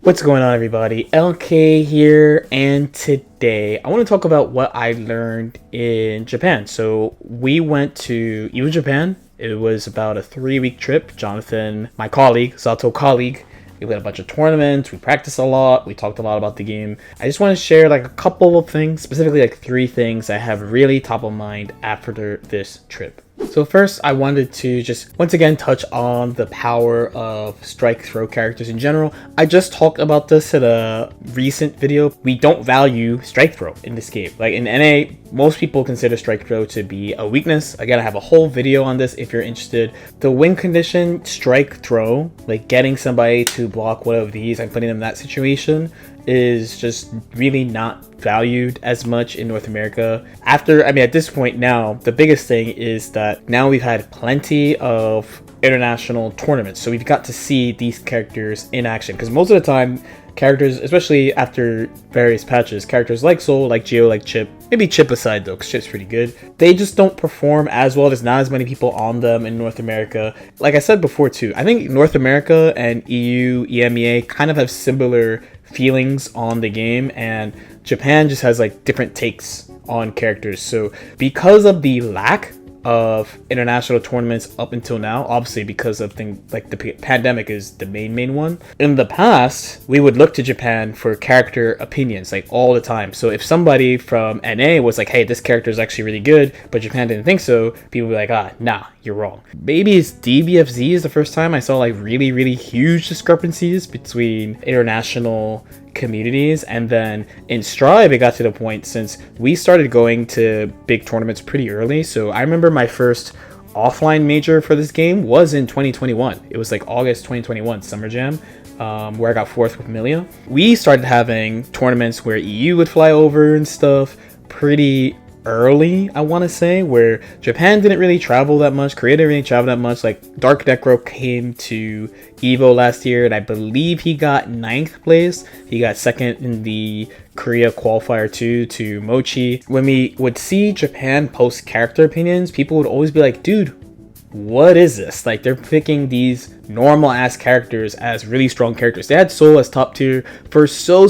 What's going on, everybody? LK here, and today I want to talk about what I learned in Japan. So we went to EVO Japan. It was about a 3-week trip. Jonathan, my colleague, Zato colleague, we played a bunch of tournaments, we practiced a lot, we talked a lot about the game. I just want to share like a couple of things, specifically like 3 things I have really top of mind after this trip. So first, I wanted to just once again touch on the power of strike throw characters in general. I just talked about this in a recent video. We don't value strike throw in this game. Like in NA, most people consider strike throw to be a weakness. Again, I have a whole video on this if you're interested. The win condition strike throw, like getting somebody to block one of these and putting them in that situation, is just really not valued as much in North America. At this point now, the biggest thing is that now we've had plenty of international tournaments, so we've got to see these characters in action, because most of the time characters, especially after various patches, characters like Soul, like Geo, like Chip, maybe Chip aside though, because Chip's pretty good, they just don't perform as well. There's not as many people on them in North America. Like I said before too, I think North America and EU, EMEA kind of have similar feelings on the game, and Japan just has like different takes on characters. So because of the lack of international tournaments up until now, obviously because of things like the pandemic is the main one, in the past we would look to Japan for character opinions like all the time. So if somebody from NA was like, hey, this character is actually really good, but Japan didn't think so, people would be like, nah, you're wrong. Maybe it's DBFZ is the first time I saw like really huge discrepancies between international communities. And then in Strive, it got to the point, since we started going to big tournaments pretty early. So I remember my first offline major for this game was in 2021. It was like August 2021 Summer Jam, where I got 4th with Milia. We started having tournaments where EU would fly over and stuff pretty early, I want to say, where Japan didn't really travel that much, Korea didn't really travel that much. Like Dark Necro came to EVO last year, and I believe he got 9th place. He got 2nd in the Korea qualifier 2 to Mochi. When we would see Japan post character opinions, people would always be like, dude, what is this? Like, they're picking these normal ass characters as really strong characters. They had Soul as top tier for so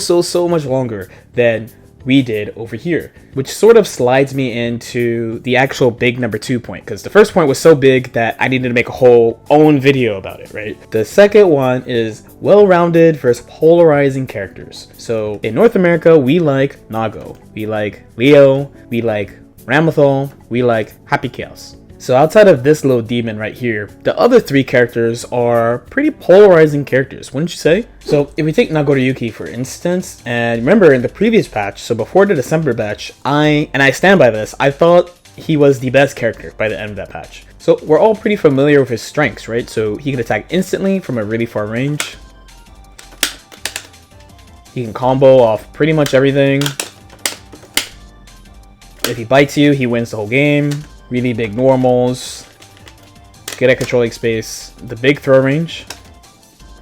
much longer than we did over here, which sort of slides me into the actual big number 2 point, because the first point was so big that I needed to make a whole own video about it, right? The second one is well-rounded versus polarizing characters. So in North America, we like Nago, we like Leo, we like Ramathol, we like Happy Chaos. So outside of this little demon right here, the other 3 characters are pretty polarizing characters, wouldn't you say? So if we take Nagoriyuki for instance, and remember in the previous patch, so before the December batch, I stand by this, I thought he was the best character by the end of that patch. So we're all pretty familiar with his strengths, right? So he can attack instantly from a really far range. He can combo off pretty much everything. If he bites you, he wins the whole game. Really big normals, good at controlling space, the big throw range,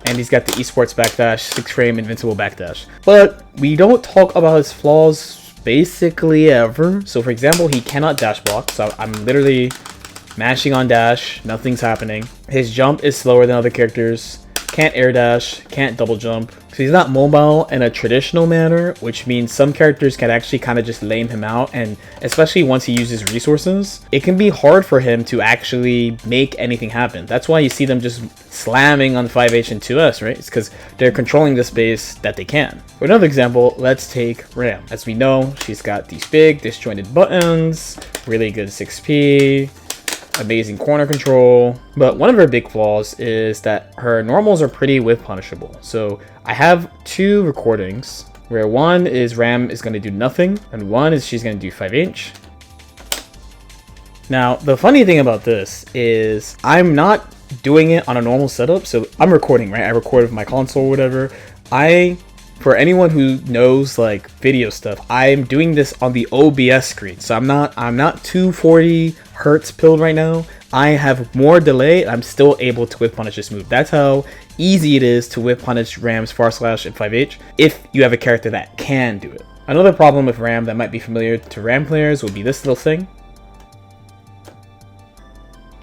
and he's got the esports backdash, 6 frame invincible backdash. But we don't talk about his flaws basically ever. So for example, he cannot dash block, so I'm literally mashing on dash, nothing's happening. His jump is slower than other characters, can't air dash, can't double jump. So he's not mobile in a traditional manner, which means some characters can actually kind of just lame him out, and especially once he uses resources, it can be hard for him to actually make anything happen. That's why you see them just slamming on 5H and 2S, right? It's because they're controlling the space that they can. For another example, let's take Ram. As we know, she's got these big disjointed buttons, really good 6P, amazing corner control, but one of her big flaws is that her normals are pretty whiff punishable. So I have 2 recordings where one is Ram is going to do nothing, and one is she's going to do 5H. Now the funny thing about this is I'm not doing it on a normal setup, so I'm recording, right? I record with my console or whatever. For anyone who knows like video stuff, I'm doing this on the OBS screen, so I'm not 240 hertz pilled right now. I have more delay. I'm still able to whip punish this move. That's how easy it is to whip punish Ram's far slash and 5H if you have a character that can do it. Another problem with Ram that might be familiar to Ram players would be this little thing,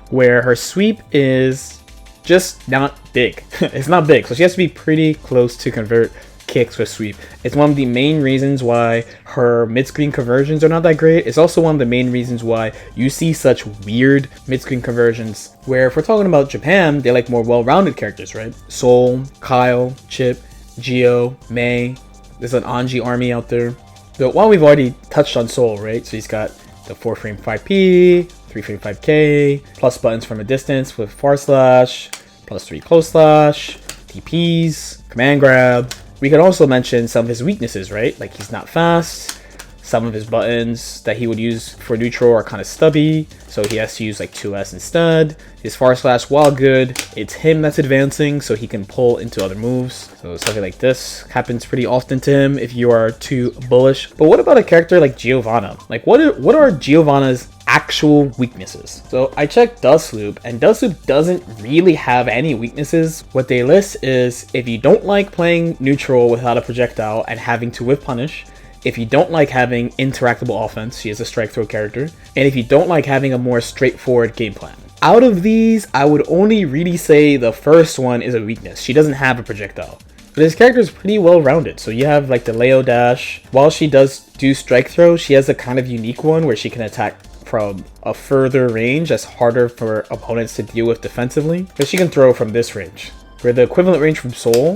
where her sweep is just not big. It's not big, so she has to be pretty close to convert kicks with sweep. It's one of the main reasons why her mid-screen conversions are not that great. It's also one of the main reasons why you see such weird mid-screen conversions, where if we're talking about Japan, they like more well-rounded characters, right? Sol, Kyle, Chip, Gio, Mei. There's an Anji army out there. So while we've already touched on Sol, right? So he's got the 4-frame 5P, 3-frame 5K, plus buttons from a distance with far slash, plus 3 close slash, TPs, command grab. We could also mention some of his weaknesses, right? Like he's not fast. Some of his buttons that he would use for neutral are kind of stubby, so he has to use like 2S instead. His far slash, while good, it's him that's advancing, so he can pull into other moves. So something like this happens pretty often to him if you are too bullish. But what about a character like Giovanna? Like what are Giovanna's actual weaknesses? So I checked Dustloop, and Dustloop doesn't really have any weaknesses. What they list is if you don't like playing neutral without a projectile and having to whiff punish, if you don't like having interactable offense, she is a strike throw character, and if you don't like having a more straightforward game plan. Out of these, I would only really say the first one is a weakness. She doesn't have a projectile. But this character is pretty well rounded. So you have like the Leo dash. While she does do strike throw, she has a kind of unique one where she can attack from a further range that's harder for opponents to deal with defensively, but she can throw from this range, where the equivalent range from Sol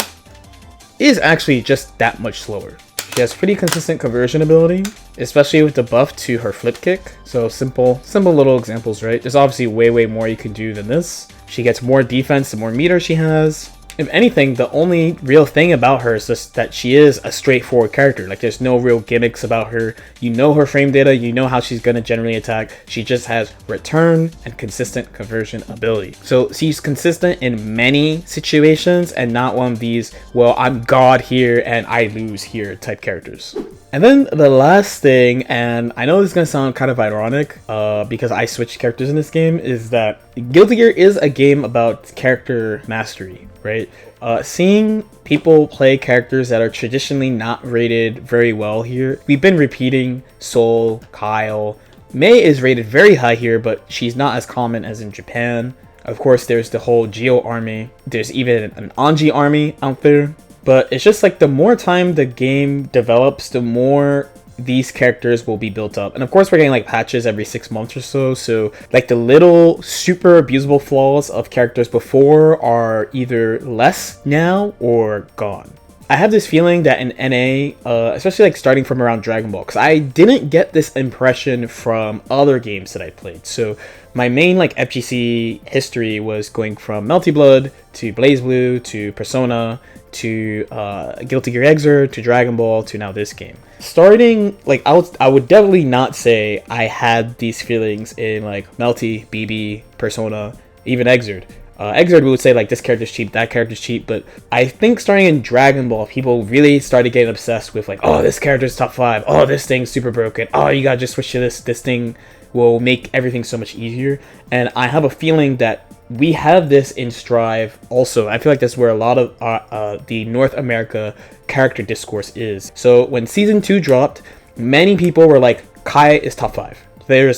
is actually just that much slower. She has pretty consistent conversion ability, especially with the buff to her flip kick. So simple little examples, right? There's obviously way more you can do than this. She gets more defense the more meter she has. If anything, the only real thing about her is just that she is a straightforward character. Like there's no real gimmicks about her. You know her frame data, you know how she's gonna generally attack. She just has return and consistent conversion ability. So she's consistent in many situations and not one of these, well, I'm God here and I lose here type characters. And then the last thing, and I know this is going to sound kind of ironic because I switched characters in this game, is that Guilty Gear is a game about character mastery, right? Seeing people play characters that are traditionally not rated very well here. We've been repeating Sol, Kyle. Mei is rated very high here, but she's not as common as in Japan. Of course, there's the whole Geo army. There's even an Anji army out there. But it's just like the more time the game develops, the more these characters will be built up. And of course, we're getting like patches every 6 months or so. So like the little super abusable flaws of characters before are either less now or gone. I have this feeling that in NA, especially like starting from around Dragon Ball, because I didn't get this impression from other games that I played. So my main like FGC history was going from Melty Blood to BlazBlue to Persona to Guilty Gear Xrd to Dragon Ball to now this game. Starting like I would definitely not say I had these feelings in like Melty, BB, Persona, even Xrd. Xrd we would say like this character's cheap, that character's cheap, but I think starting in Dragon Ball, people really started getting obsessed with like, oh, this character's top 5, oh, this thing's super broken, oh, you gotta just switch to this thing will make everything so much easier. And I have a feeling that we have this in Strive also. I feel like that's where a lot of the North America character discourse is. So when Season 2 dropped, many people were like, Kai is top 5.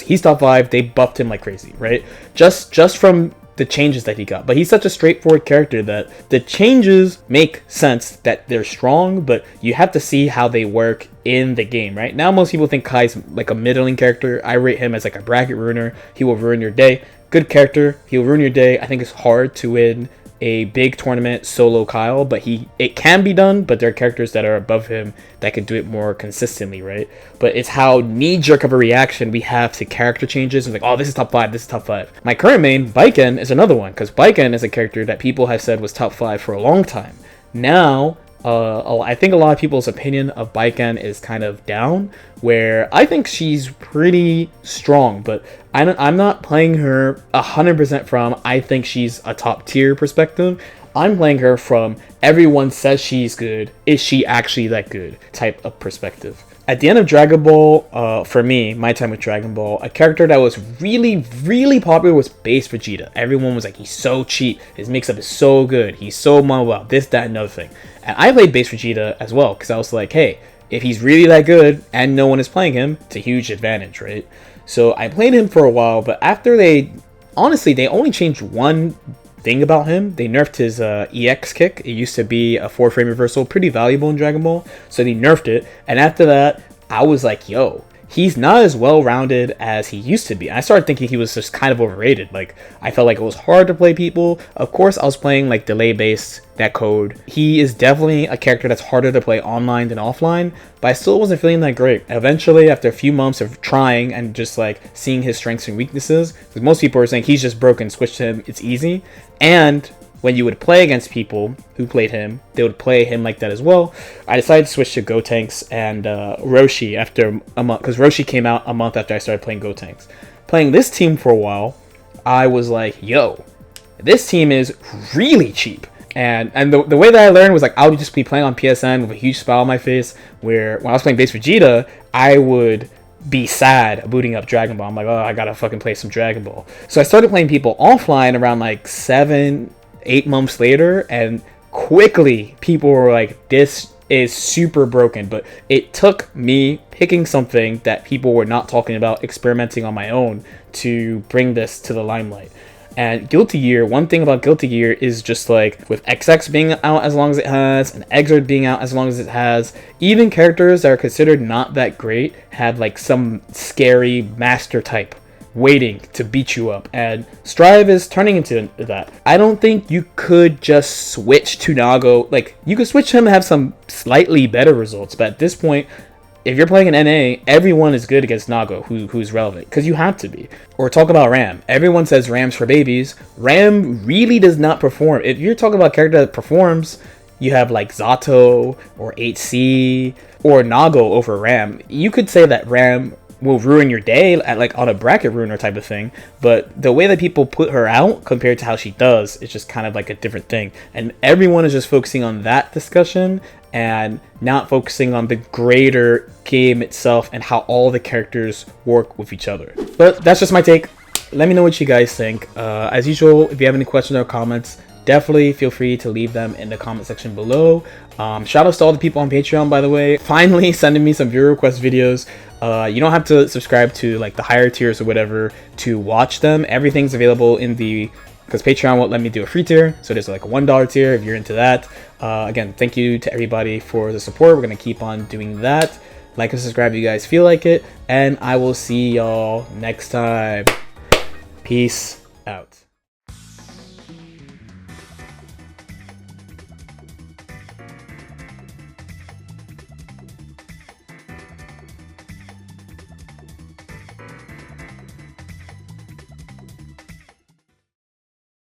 He's top 5, they buffed him like crazy, right? Just from the changes that he got. But he's such a straightforward character that the changes make sense that they're strong, but you have to see how they work in the game, right? Now most people think Kai's like a middling character. I rate him as like a bracket ruiner. He will ruin your day. Good character, he'll ruin your day. I think it's hard to win a big tournament solo Kyle, but it can be done, but there are characters that are above him that can do it more consistently, right? But it's how knee-jerk of a reaction we have to character changes. It's like, oh, this is top 5, this is top 5. My current main, Baiken, is another one, because Baiken is a character that people have said was top 5 for a long time. Now, I think a lot of people's opinion of Baiken is kind of down, where I think she's pretty strong, but I'm not playing her 100% from I think she's a top tier perspective. I'm playing her from everyone says she's good, is she actually that good type of perspective. At the end of Dragon Ball, for me, my time with Dragon Ball, a character that was really popular was Base Vegeta. Everyone was like, he's so cheap, his mix-up is so good, he's so mobile, this, that, and another thing. And I played Base Vegeta as well, because I was like, hey, if he's really that good and no one is playing him, it's a huge advantage, right? So I played him for a while, but after they only changed one thing about him. They nerfed his EX kick. It used to be a 4-frame reversal, pretty valuable in Dragon Ball, so they nerfed it. And after that, I was like, yo, he's not as well-rounded as he used to be. I started thinking he was just kind of overrated. Like, I felt like it was hard to play people. Of course, I was playing like delay-based netcode. He is definitely a character that's harder to play online than offline, but I still wasn't feeling that great. Eventually, after a few months of trying and just like seeing his strengths and weaknesses, because most people are saying he's just broken, switch to him, it's easy. And when you would play against people who played him, they would play him like that as well. I decided to switch to Gotenks and Roshi after a month, because Roshi came out a month after I started playing Gotenks. Playing this team for a while, I was like, yo, this team is really cheap. And the way that I learned was like, I would just be playing on PSN with a huge smile on my face, where when I was playing base Vegeta, I would be sad booting up Dragon Ball. I'm like, oh, I gotta fucking play some Dragon Ball. So I started playing people offline around like 7-8 months later, and quickly people were like, this is super broken. But it took me picking something that people were not talking about, experimenting on my own, to bring this to the limelight. And Guilty Gear, one thing about Guilty Gear is just like, with XX being out as long as it has, and Exord being out as long as it has, even characters that are considered not that great had like some scary master type waiting to beat you up, and Strive is turning into that. I don't think you could just switch to Nago. Like, you could switch him and have some slightly better results, but at this point, if you're playing an NA, everyone is good against Nago who's relevant, because you have to be. Or talk about Ram. Everyone says Ram's for babies. Ram really does not perform. If you're talking about a character that performs, you have like Zato or 8C or Nago over Ram. You could say that Ram will ruin your day at like on a bracket ruiner type of thing, but the way that people put her out compared to how she does is just kind of like a different thing, and everyone is just focusing on that discussion and not focusing on the greater game itself and how all the characters work with each other. But that's just my take. Let me know what you guys think. As usual, if you have any questions or comments, definitely feel free to leave them in the comment section below. Shout outs to all the people on Patreon, by the way, finally sending me some viewer request videos. You don't have to subscribe to like the higher tiers or whatever to watch them. Everything's available in the, because Patreon won't let me do a free tier, so there's like a $1 tier if you're into that. Again, thank you to everybody for the support. We're gonna keep on doing that. Like and subscribe if you guys feel like it, and I will see y'all next time. Peace out.